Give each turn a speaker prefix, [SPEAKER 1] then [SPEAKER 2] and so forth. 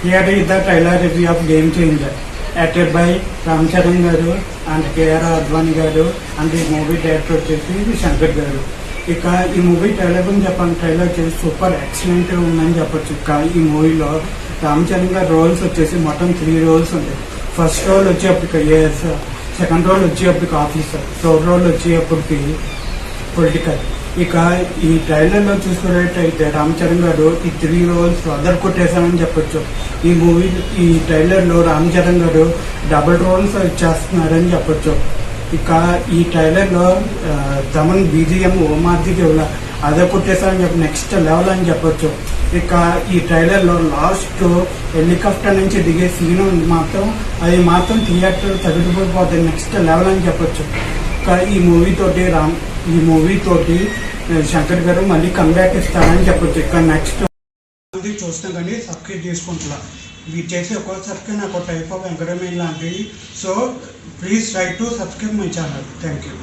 [SPEAKER 1] Here is the trailer review of Game Changer, acted by Ram Charan garu and K.R. Advani garu and the movie director వచ్చేసి శంకర్ గారు. ఇక ఈ movie trailer గురించి చెప్పాలి. Trailer వచ్చేసి super excellent ఉందని చెప్పొచ్చు. ఇక ఈ మూవీలో రామ్ చరణ్ గారి రోల్స్ వచ్చేసి మొత్తం 3 రోల్స్ ఉంటాయి. ఫస్ట్ రోల్ వచ్చేప్పటికి ఏఎస్, సెకండ్ రోల్ వచ్చేప్పటికి ఆఫీసర్, థర్డ్ రోల్ వచ్చేప్పటికి పొలిటికల్. ఇక ఈ ట్రైలర్ లో చూసుకున్నట్టయితే రామ్ చరణ్ గారు ఈ 3 రోల్స్ అదర్ కొట్టేశారని చెప్పొచ్చు. ఈ ట్రైలర్ లో రామ్ చరణ్ గారు డబుల్ రోల్స్ ఇచ్చేస్తున్నారని చెప్పొచ్చు. ఇక ఈ ట్రైలర్ లో తమన్ బీజిఎం ఓమార్జీ దేవుల అదే కొట్టేశారని చెప్పి నెక్స్ట్ లెవెల్ అని చెప్పొచ్చు. ఇక ఈ ట్రైలర్ లో లాస్ట్ హెలికాప్టర్ నుంచి దిగే సీన్ మాత్రం థియేటర్ తగ్గిపోతుంది, నెక్స్ట్ లెవెల్ అని చెప్పొచ్చు. ఇక ఈ మూవీ తోటి శంకర్ గారు మళ్ళీ కంబ్యాక్ ఇస్తారని చెప్పొచ్చు. ఇక నెక్స్ట్ చూస్తాం కానీ సబ్స్క్రైబ్ చేసుకుంటున్నా. ఇవి చేసి ఒక సబ్స్క్రైబ్ నాకు టైప్ ఆఫ్ ఎంకరేజ్మెంట్ లాంటివి. So please try to subscribe my channel. Thank you.